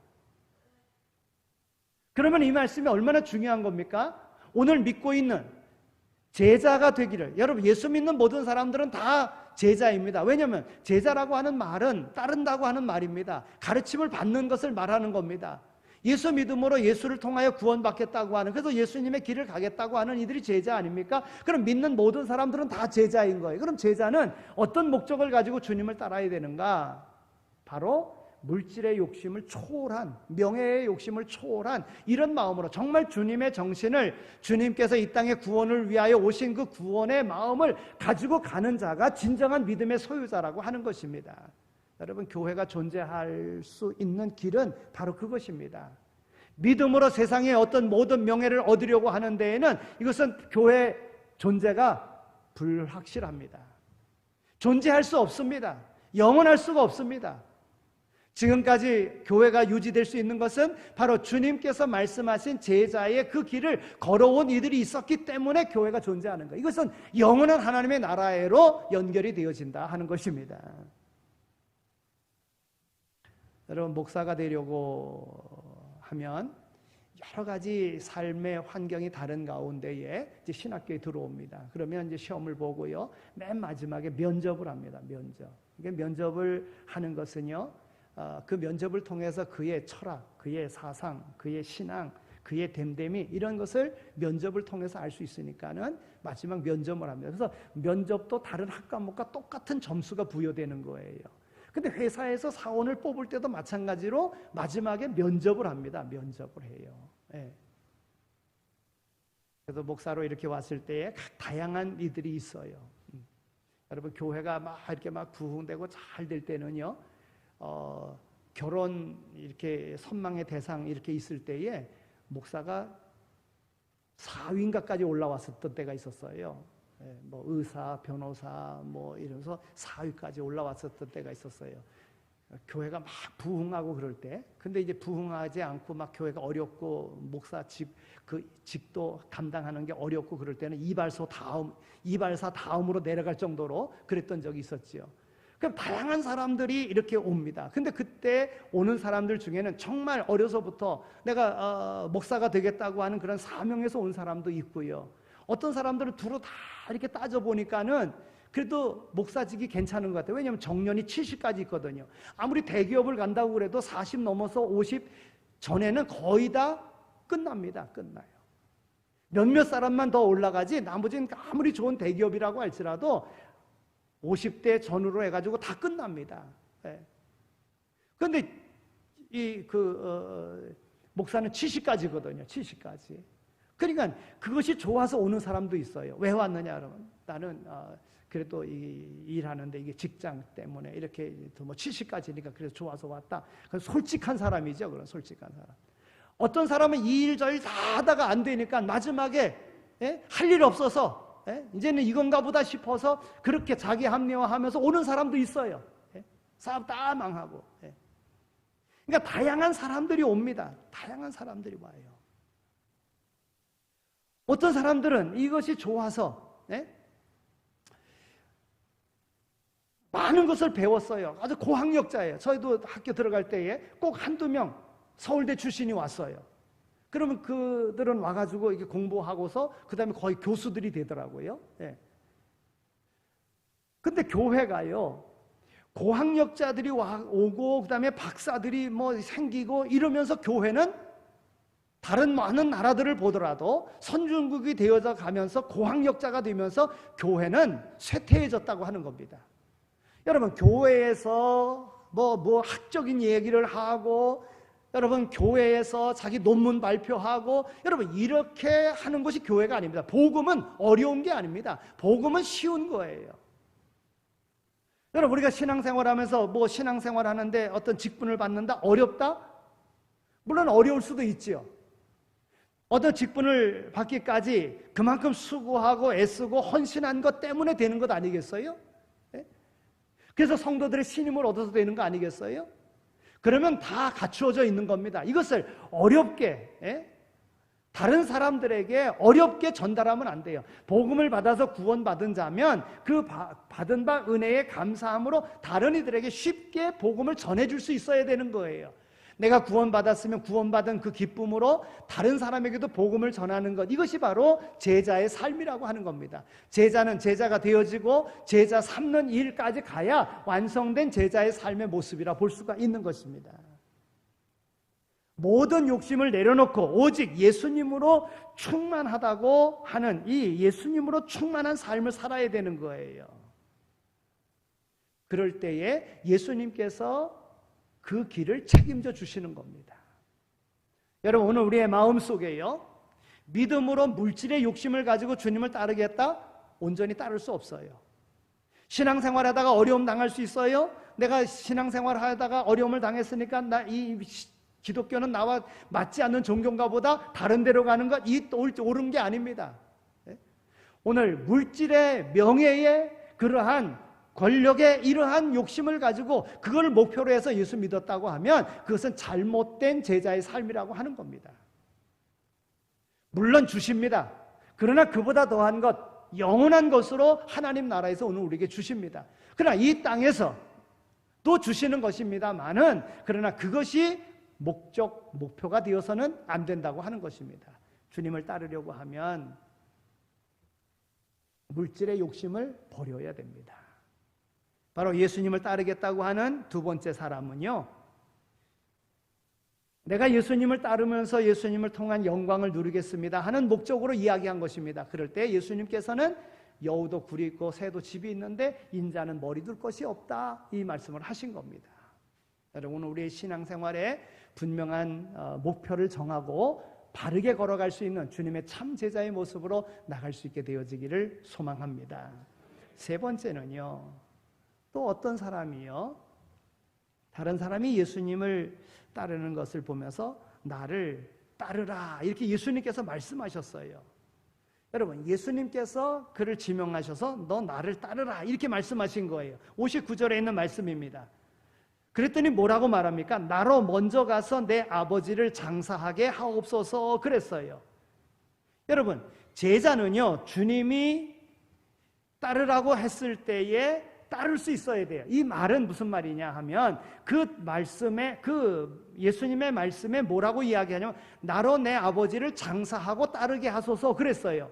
그러면 이 말씀이 얼마나 중요한 겁니까? 오늘 믿고 있는 제자가 되기를. 여러분, 예수 믿는 모든 사람들은 다 제자입니다. 왜냐하면 제자라고 하는 말은 따른다고 하는 말입니다. 가르침을 받는 것을 말하는 겁니다. 예수 믿음으로 예수를 통하여 구원받겠다고 하는, 그래서 예수님의 길을 가겠다고 하는 이들이 제자 아닙니까? 그럼 믿는 모든 사람들은 다 제자인 거예요. 그럼 제자는 어떤 목적을 가지고 주님을 따라야 되는가? 바로 물질의 욕심을 초월한, 명예의 욕심을 초월한 이런 마음으로 정말 주님의 정신을, 주님께서 이 땅에 구원을 위하여 오신 그 구원의 마음을 가지고 가는 자가 진정한 믿음의 소유자라고 하는 것입니다. 여러분, 교회가 존재할 수 있는 길은 바로 그것입니다. 믿음으로 세상의 어떤 모든 명예를 얻으려고 하는 데에는 이것은 교회 존재가 불확실합니다. 존재할 수 없습니다. 영원할 수가 없습니다. 지금까지 교회가 유지될 수 있는 것은 바로 주님께서 말씀하신 제자의 그 길을 걸어온 이들이 있었기 때문에 교회가 존재하는 거예요. 이것은 영원한 하나님의 나라로 연결이 되어진다 하는 것입니다. 여러분, 목사가 되려고 하면 여러 가지 삶의 환경이 다른 가운데에 이제 신학교에 들어옵니다. 그러면 이제 시험을 보고요, 맨 마지막에 면접을 합니다. 면접을 하는 것은요, 그 면접을 통해서 그의 철학, 그의 사상, 그의 신앙, 그의 됨됨이 이런 것을 면접을 통해서 알 수 있으니까는 마지막 면접을 합니다. 그래서 면접도 다른 학과목과 똑같은 점수가 부여되는 거예요. 근데 회사에서 사원을 뽑을 때도 마찬가지로 마지막에 면접을 합니다. 면접을 해요. 예. 그래서 목사로 이렇게 왔을 때에 각 다양한 이들이 있어요. 여러분, 교회가 막 이렇게 막 부흥되고 잘 될 때는요, 결혼 이렇게 선망의 대상 이렇게 있을 때에 목사가 4위인가까지 올라왔었던 때가 있었어요. 뭐 의사, 변호사 뭐 이러면서 4위까지 올라왔었던 때가 있었어요. 교회가 막 부흥하고 그럴 때. 근데 이제 부흥하지 않고 막 교회가 어렵고 목사 직도 감당하는 게 어렵고 그럴 때는 이발사 다음으로 내려갈 정도로 그랬던 적이 있었지요. 그럼 다양한 사람들이 이렇게 옵니다. 근데 그때 오는 사람들 중에는 정말 어려서부터 내가 목사가 되겠다고 하는 그런 사명에서 온 사람도 있고요. 어떤 사람들은 두루 다 이렇게 따져보니까는 그래도 목사직이 괜찮은 것 같아요. 왜냐하면 정년이 70까지 있거든요. 아무리 대기업을 간다고 그래도 40 넘어서 50 전에는 거의 다 끝납니다. 끝나요. 몇몇 사람만 더 올라가지 나머지는 아무리 좋은 대기업이라고 할지라도 50대 전후로 해가지고 다 끝납니다. 그런데 목사는 70까지거든요. 70까지. 그러니까 그것이 좋아서 오는 사람도 있어요. 왜 왔느냐 그러면 나는 그래도 일하는데 이게 직장 때문에 이렇게 뭐 70까지니까 그래서 좋아서 왔다. 그건 솔직한 사람이죠. 그런 솔직한 사람. 어떤 사람은 이 일 저 일 다 하다가 안 되니까 마지막에 할 일 없어서 이제는 이건가 보다 싶어서 그렇게 자기 합리화하면서 오는 사람도 있어요. 사업 다 망하고. 그러니까 다양한 사람들이 옵니다. 다양한 사람들이 와요. 어떤 사람들은 이것이 좋아서 많은 것을 배웠어요. 아주 고학력자예요. 저희도 학교 들어갈 때에 꼭 한두 명 서울대 출신이 왔어요. 그러면 그들은 와가지고 이게 공부하고서 그 다음에 거의 교수들이 되더라고요. 근데 교회가요, 고학력자들이 오고 그 다음에 박사들이 뭐 생기고 이러면서 교회는 다른 많은 나라들을 보더라도 선진국이 되어져 가면서 고학력자가 되면서 교회는 쇠퇴해졌다고 하는 겁니다. 여러분, 교회에서 뭐 학적인 얘기를 하고, 여러분 교회에서 자기 논문 발표하고, 여러분 이렇게 하는 것이 교회가 아닙니다. 복음은 어려운 게 아닙니다. 복음은 쉬운 거예요. 여러분, 우리가 신앙생활하면서 뭐 신앙생활하는데 어떤 직분을 받는다? 어렵다? 물론 어려울 수도 있죠. 어떤 직분을 받기까지 그만큼 수고하고 애쓰고 헌신한 것 때문에 되는 것 아니겠어요? 그래서 성도들의 신임을 얻어서 되는 거 아니겠어요? 그러면 다 갖추어져 있는 겁니다. 이것을 어렵게, 다른 사람들에게 어렵게 전달하면 안 돼요. 복음을 받아서 구원받은 자면 그 받은 바 은혜에 감사함으로 다른 이들에게 쉽게 복음을 전해줄 수 있어야 되는 거예요. 내가 구원받았으면 구원받은 그 기쁨으로 다른 사람에게도 복음을 전하는 것, 이것이 바로 제자의 삶이라고 하는 겁니다. 제자는 제자가 되어지고 제자 삼는 일까지 가야 완성된 제자의 삶의 모습이라 볼 수가 있는 것입니다. 모든 욕심을 내려놓고 오직 예수님으로 충만하다고 하는 이 예수님으로 충만한 삶을 살아야 되는 거예요. 그럴 때에 예수님께서 그 길을 책임져 주시는 겁니다. 여러분, 오늘 우리의 마음속에요, 믿음으로 물질의 욕심을 가지고 주님을 따르겠다? 온전히 따를 수 없어요. 신앙생활 하다가 어려움 당할 수 있어요? 내가 신앙생활 하다가 어려움을 당했으니까 이 기독교는 나와 맞지 않는 종교인가 보다 다른 데로 가는 것, 이 옳은 게 아닙니다. 오늘 물질의 명예의 그러한 권력의 이러한 욕심을 가지고 그걸 목표로 해서 예수 믿었다고 하면 그것은 잘못된 제자의 삶이라고 하는 겁니다. 물론 주십니다. 그러나 그보다 더한 것, 영원한 것으로 하나님 나라에서 오늘 우리에게 주십니다. 그러나 이 땅에서 또 주시는 것입니다만은, 그러나 그것이 목표가 되어서는 안 된다고 하는 것입니다. 주님을 따르려고 하면 물질의 욕심을 버려야 됩니다. 바로 예수님을 따르겠다고 하는 두 번째 사람은요, 내가 예수님을 따르면서 예수님을 통한 영광을 누리겠습니다 하는 목적으로 이야기한 것입니다. 그럴 때 예수님께서는 여우도 굴이 있고 새도 집이 있는데 인자는 머리 둘 것이 없다, 이 말씀을 하신 겁니다. 여러분, 우리의 신앙생활에 분명한 목표를 정하고 바르게 걸어갈 수 있는 주님의 참 제자의 모습으로 나갈 수 있게 되어지기를 소망합니다. 세 번째는요, 또 어떤 사람이요, 다른 사람이 예수님을 따르는 것을 보면서 나를 따르라, 이렇게 예수님께서 말씀하셨어요. 여러분, 예수님께서 그를 지명하셔서 너 나를 따르라, 이렇게 말씀하신 거예요. 59절에 있는 말씀입니다. 그랬더니 뭐라고 말합니까? 나로 먼저 가서 내 아버지를 장사하게 하옵소서 그랬어요. 여러분, 제자는요, 주님이 따르라고 했을 때에 따를 수 있어야 돼요. 이 말은 무슨 말이냐 하면 예수님의 말씀에 뭐라고 이야기하냐면 나로 내 아버지를 장사하고 따르게 하소서 그랬어요.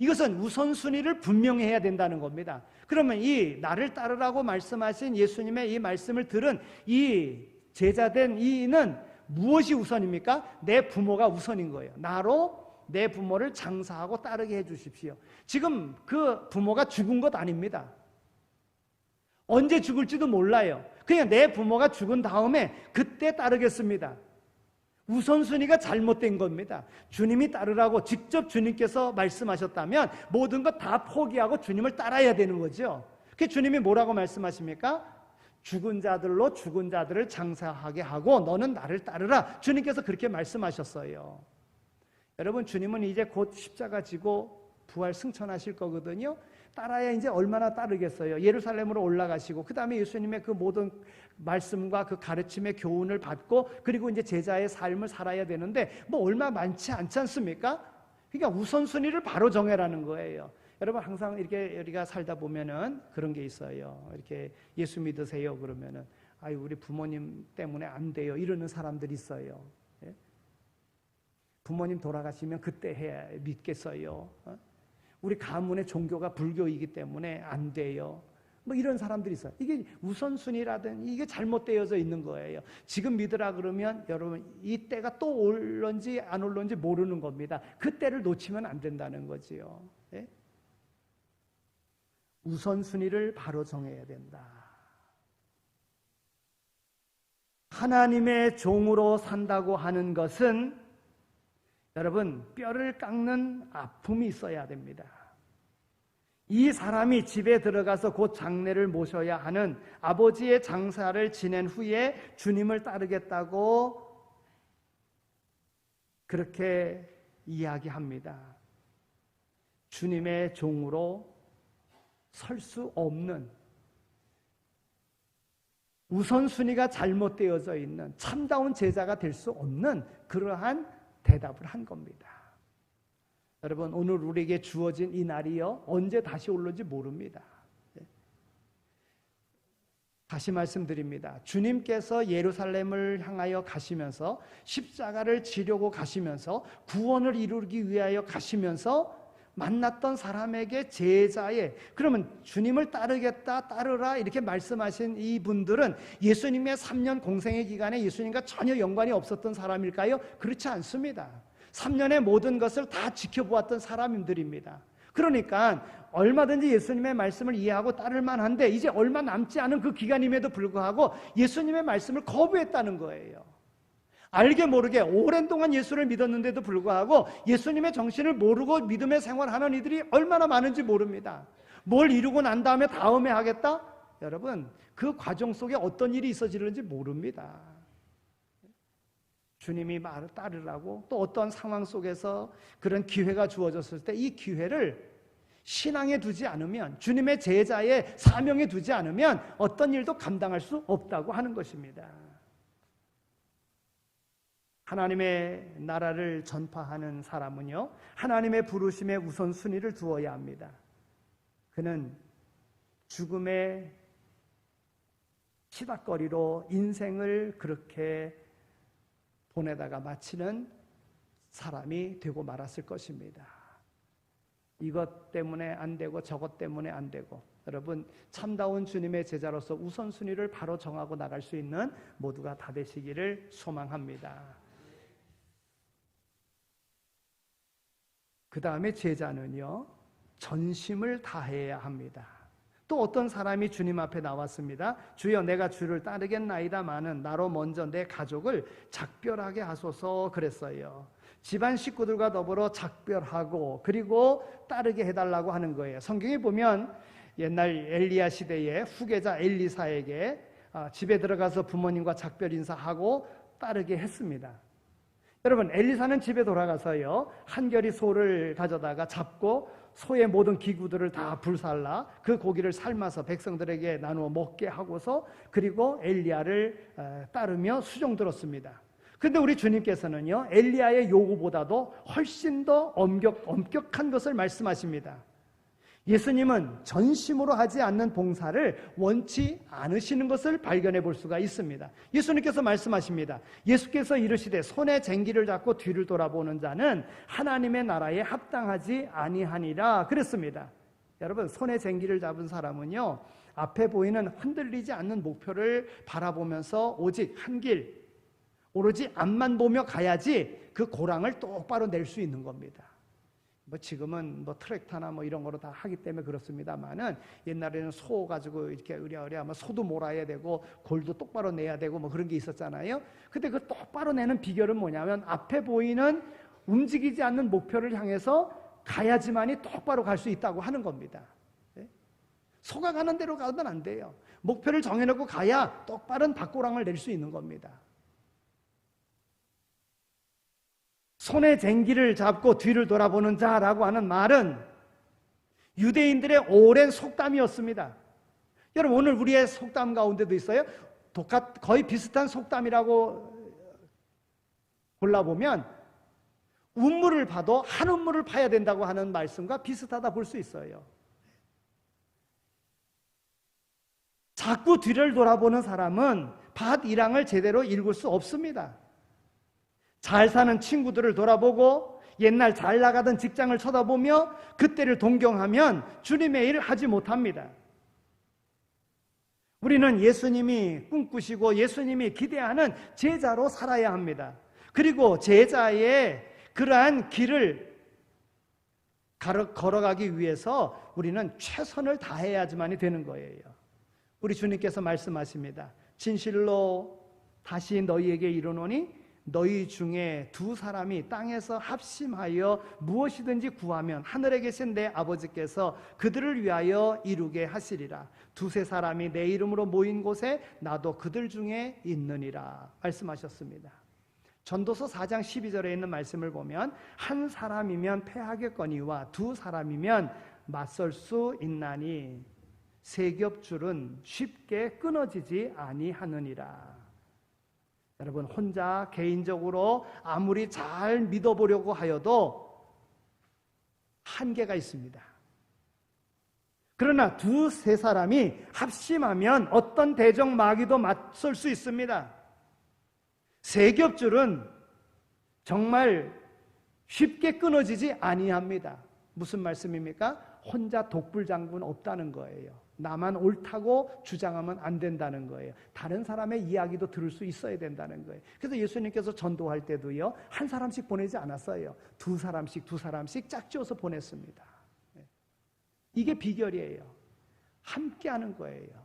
이것은 우선순위를 분명히 해야 된다는 겁니다. 그러면 이 나를 따르라고 말씀하신 예수님의 이 말씀을 들은 이 제자된 이는 무엇이 우선입니까? 내 부모가 우선인 거예요. 나로 내 부모를 장사하고 따르게 해 주십시오. 지금 그 부모가 죽은 것 아닙니다. 언제 죽을지도 몰라요. 그냥 내 부모가 죽은 다음에 그때 따르겠습니다. 우선순위가 잘못된 겁니다. 주님이 따르라고 직접 주님께서 말씀하셨다면 모든 것 다 포기하고 주님을 따라야 되는 거죠. 그 주님이 뭐라고 말씀하십니까? 죽은 자들로 죽은 자들을 장사하게 하고 너는 나를 따르라. 주님께서 그렇게 말씀하셨어요. 여러분, 주님은 이제 곧 십자가 지고 부활 승천하실 거거든요. 따라야 이제 얼마나 따르겠어요. 예루살렘으로 올라가시고 그 다음에 예수님의 그 모든 말씀과 그 가르침의 교훈을 받고 그리고 이제 제자의 삶을 살아야 되는데 뭐 얼마 많지 않지 않습니까? 그러니까 우선순위를 바로 정해라는 거예요. 여러분, 항상 이렇게 우리가 살다 보면은 그런 게 있어요. 이렇게 예수 믿으세요 그러면은 아유 우리 부모님 때문에 안 돼요 이러는 사람들이 있어요. 예? 부모님 돌아가시면 그때 해야 믿겠어요. 우리 가문의 종교가 불교이기 때문에 안 돼요. 뭐 이런 사람들이 있어요. 이게 우선순위라든 이게 잘못되어져 있는 거예요. 지금 믿으라 그러면 여러분 이 때가 또 올런지 안 올런지 모르는 겁니다. 그 때를 놓치면 안 된다는 거지요. 예? 우선순위를 바로 정해야 된다. 하나님의 종으로 산다고 하는 것은 여러분 뼈를 깎는 아픔이 있어야 됩니다. 이 사람이 집에 들어가서 곧 장례를 모셔야 하는 아버지의 장사를 지낸 후에 주님을 따르겠다고 그렇게 이야기합니다. 주님의 종으로 설 수 없는, 우선순위가 잘못되어져 있는 참다운 제자가 될 수 없는 그러한 대답을 한 겁니다. 여러분, 오늘 우리에게 주어진 이 날이요 언제 다시 올는지 모릅니다. 다시 말씀드립니다. 주님께서 예루살렘을 향하여 가시면서 십자가를 지려고 가시면서 구원을 이루기 위하여 가시면서 만났던 사람에게 제자의, 그러면 주님을 따르겠다, 따르라 이렇게 말씀하신 이분들은 예수님의 3년 공생의 기간에 예수님과 전혀 연관이 없었던 사람일까요? 그렇지 않습니다. 3년의 모든 것을 다 지켜보았던 사람들입니다. 그러니까 얼마든지 예수님의 말씀을 이해하고 따를 만한데 이제 얼마 남지 않은 그 기간임에도 불구하고 예수님의 말씀을 거부했다는 거예요. 알게 모르게 오랜 동안 예수를 믿었는데도 불구하고 예수님의 정신을 모르고 믿음의 생활하는 이들이 얼마나 많은지 모릅니다. 뭘 이루고 난 다음에 하겠다? 여러분, 그 과정 속에 어떤 일이 있어지는지 모릅니다. 주님이 말을 따르라고 또 어떤 상황 속에서 그런 기회가 주어졌을 때 이 기회를 신앙에 두지 않으면, 주님의 제자의 사명에 두지 않으면 어떤 일도 감당할 수 없다고 하는 것입니다. 하나님의 나라를 전파하는 사람은요, 하나님의 부르심에 우선순위를 두어야 합니다. 그는 죽음의 시닥거리로 인생을 그렇게 보내다가 마치는 사람이 되고 말았을 것입니다. 이것 때문에 안 되고 저것 때문에 안 되고, 여러분 참다운 주님의 제자로서 우선순위를 바로 정하고 나갈 수 있는 모두가 다 되시기를 소망합니다. 그 다음에 제자는요, 전심을 다해야 합니다. 또 어떤 사람이 주님 앞에 나왔습니다. 주여, 내가 주를 따르겠나이다마는 나로 먼저 내 가족을 작별하게 하소서 그랬어요. 집안 식구들과 더불어 작별하고 그리고 따르게 해달라고 하는 거예요. 성경에 보면 옛날 엘리야 시대에 후계자 엘리사에게 집에 들어가서 부모님과 작별 인사하고 따르게 했습니다. 여러분, 엘리사는 집에 돌아가서요, 한결이 소를 가져다가 잡고 소의 모든 기구들을 다 불살라 그 고기를 삶아서 백성들에게 나누어 먹게 하고서 그리고 엘리야를 따르며 수종 들었습니다. 그런데 우리 주님께서는요, 엘리야의 요구보다도 훨씬 더 엄격한 것을 말씀하십니다. 예수님은 전심으로 하지 않는 봉사를 원치 않으시는 것을 발견해 볼 수가 있습니다. 예수님께서 말씀하십니다. 예수께서 이르시되 손에 쟁기를 잡고 뒤를 돌아보는 자는 하나님의 나라에 합당하지 아니하니라 그랬습니다. 여러분, 손에 쟁기를 잡은 사람은요, 앞에 보이는 흔들리지 않는 목표를 바라보면서 오직 한 길, 오로지 앞만 보며 가야지 그 고랑을 똑바로 낼 수 있는 겁니다. 지금은 트랙터나 이런 거로 다 하기 때문에 그렇습니다만은, 옛날에는 소 가지고 이렇게 으랴으랴 소도 몰아야 되고 골도 똑바로 내야 되고 그런 게 있었잖아요. 근데 그 똑바로 내는 비결은 뭐냐면, 앞에 보이는 움직이지 않는 목표를 향해서 가야지만이 똑바로 갈 수 있다고 하는 겁니다. 소가 가는 대로 가면 안 돼요. 목표를 정해놓고 가야 똑바른 밭고랑을 낼 수 있는 겁니다. 손에 쟁기를 잡고 뒤를 돌아보는 자라고 하는 말은 유대인들의 오랜 속담이었습니다. 여러분, 오늘 우리의 속담 가운데도 있어요. 거의 비슷한 속담이라고 골라보면, 운물을 봐도 한 운물을 파야 된다고 하는 말씀과 비슷하다 볼 수 있어요. 자꾸 뒤를 돌아보는 사람은 밭 일항을 제대로 읽을 수 없습니다. 잘 사는 친구들을 돌아보고 옛날 잘 나가던 직장을 쳐다보며 그때를 동경하면 주님의 일을 하지 못합니다. 우리는 예수님이 꿈꾸시고 예수님이 기대하는 제자로 살아야 합니다. 그리고 제자의 그러한 길을 걸어가기 위해서 우리는 최선을 다해야지만이 되는 거예요. 우리 주님께서 말씀하십니다. 진실로 다시 너희에게 이르노니 너희 중에 두 사람이 땅에서 합심하여 무엇이든지 구하면 하늘에 계신 내 아버지께서 그들을 위하여 이루게 하시리라. 두세 사람이 내 이름으로 모인 곳에 나도 그들 중에 있느니라 말씀하셨습니다. 전도서 4장 12절에 있는 말씀을 보면, 한 사람이면 패하겠거니와 두 사람이면 맞설 수 있나니 세 겹줄은 쉽게 끊어지지 아니하느니라. 여러분, 혼자 개인적으로 아무리 잘 믿어보려고 하여도 한계가 있습니다. 그러나 두세 사람이 합심하면 어떤 대적 마귀도 맞설 수 있습니다. 세 겹줄은 정말 쉽게 끊어지지 아니합니다. 무슨 말씀입니까? 혼자 독불장군 없다는 거예요. 나만 옳다고 주장하면 안 된다는 거예요. 다른 사람의 이야기도 들을 수 있어야 된다는 거예요. 그래서 예수님께서 전도할 때도요, 한 사람씩 보내지 않았어요. 두 사람씩 짝지어서 보냈습니다. 이게 비결이에요. 함께 하는 거예요.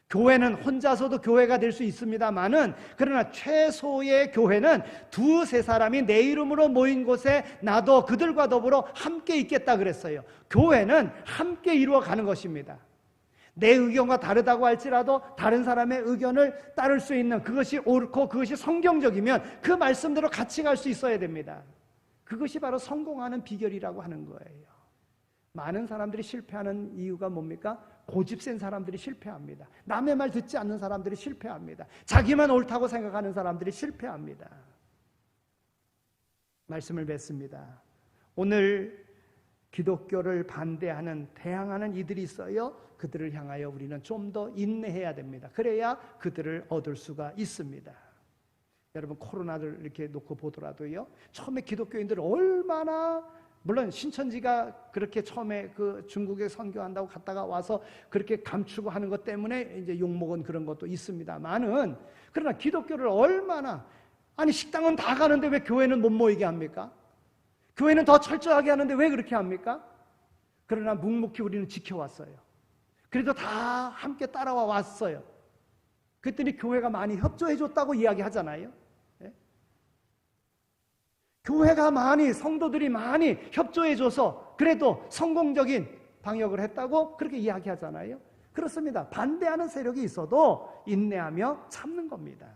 교회는 혼자서도 교회가 될 수 있습니다만은, 그러나 최소의 교회는 두세 사람이 내 이름으로 모인 곳에 나도 그들과 더불어 함께 있겠다 그랬어요. 교회는 함께 이루어가는 것입니다. 내 의견과 다르다고 할지라도 다른 사람의 의견을 따를 수 있는, 그것이 옳고 그것이 성경적이면 그 말씀대로 같이 갈 수 있어야 됩니다. 그것이 바로 성공하는 비결이라고 하는 거예요. 많은 사람들이 실패하는 이유가 뭡니까? 고집센 사람들이 실패합니다. 남의 말 듣지 않는 사람들이 실패합니다. 자기만 옳다고 생각하는 사람들이 실패합니다. 말씀을 맺습니다. 오늘 기독교를 반대하는, 대항하는 이들이 있어요. 그들을 향하여 우리는 좀 더 인내해야 됩니다. 그래야 그들을 얻을 수가 있습니다. 여러분, 코로나를 이렇게 놓고 보더라도요, 처음에 기독교인들을 얼마나, 물론 신천지가 그렇게 처음에 그 중국에 선교한다고 갔다가 와서 그렇게 감추고 하는 것 때문에 이제 욕먹은 그런 것도 있습니다만은, 그러나 기독교를 얼마나, 아니 식당은 다 가는데 왜 교회는 못 모이게 합니까? 교회는 더 철저하게 하는데 왜 그렇게 합니까? 그러나 묵묵히 우리는 지켜왔어요. 그래도 다 함께 따라와 왔어요. 그랬더니 교회가 많이 협조해줬다고 이야기하잖아요. 네? 교회가 많이, 성도들이 많이 협조해줘서 그래도 성공적인 방역을 했다고 그렇게 이야기하잖아요. 그렇습니다. 반대하는 세력이 있어도 인내하며 참는 겁니다.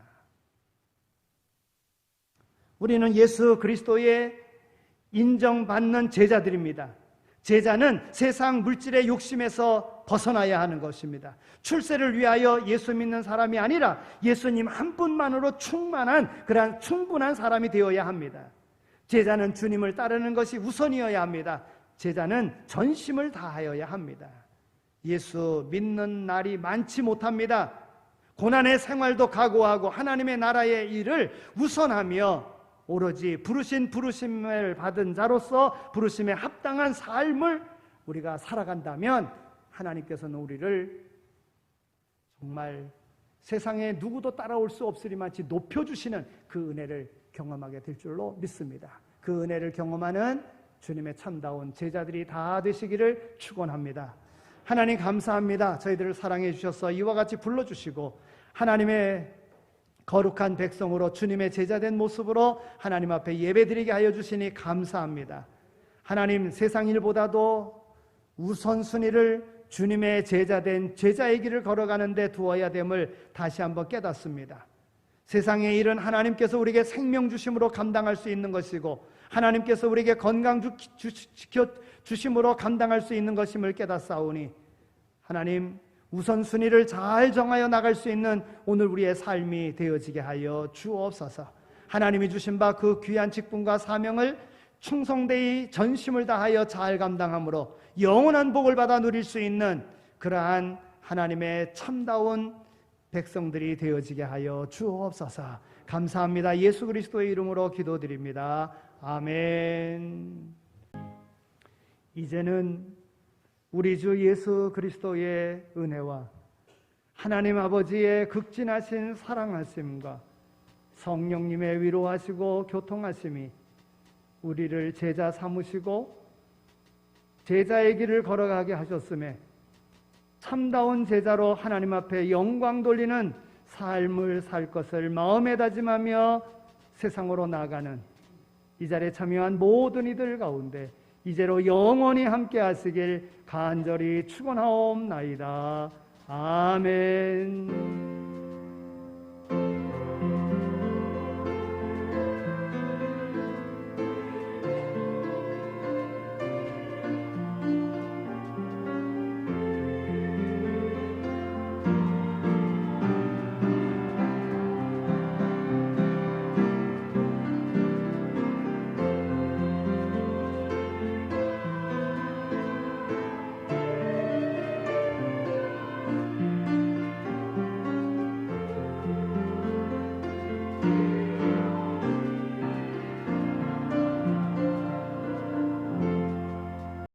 우리는 예수 그리스도의 인정받는 제자들입니다. 제자는 세상 물질의 욕심에서 벗어나야 하는 것입니다. 출세를 위하여 예수 믿는 사람이 아니라 예수님 한 분만으로 충만한, 그러한 충분한 사람이 되어야 합니다. 제자는 주님을 따르는 것이 우선이어야 합니다. 제자는 전심을 다하여야 합니다. 예수 믿는 날이 많지 못합니다. 고난의 생활도 각오하고 하나님의 나라의 일을 우선하며 오로지 부르심을 받은 자로서 부르심에 합당한 삶을 우리가 살아간다면 하나님께서는 우리를 정말 세상에 누구도 따라올 수 없으리만치 높여주시는 그 은혜를 경험하게 될 줄로 믿습니다. 그 은혜를 경험하는 주님의 참다운 제자들이 다 되시기를 축원합니다. 하나님 감사합니다. 저희들을 사랑해 주셔서 이와 같이 불러주시고 하나님의 거룩한 백성으로 주님의 제자된 모습으로 하나님 앞에 예배드리게 하여 주시니 감사합니다. 하나님, 세상 일보다도 우선순위를 주님의 제자된 제자의 길을 걸어가는 데 두어야 됨을 다시 한번 깨닫습니다. 세상의 일은 하나님께서 우리에게 생명 주심으로 감당할 수 있는 것이고 하나님께서 우리에게 건강 주심으로 감당할 수 있는 것임을 깨닫사오니 하나님, 우선순위를 잘 정하여 나갈 수 있는 오늘 우리의 삶이 되어지게 하여 주옵소서. 하나님이 주신 바 그 귀한 직분과 사명을 충성되이 전심을 다하여 잘 감당함으로 영원한 복을 받아 누릴 수 있는 그러한 하나님의 참다운 백성들이 되어지게 하여 주옵소서. 감사합니다. 예수 그리스도의 이름으로 기도드립니다. 아멘. 이제는 우리 주 예수 그리스도의 은혜와 하나님 아버지의 극진하신 사랑하심과 성령님의 위로하시고 교통하심이 우리를 제자 삼으시고 제자의 길을 걸어가게 하셨음에 참다운 제자로 하나님 앞에 영광 돌리는 삶을 살 것을 마음에 다짐하며 세상으로 나가는 이 자리에 참여한 모든 이들 가운데 이제로 영원히 함께 하시길 간절히 축원하옵나이다. 아멘.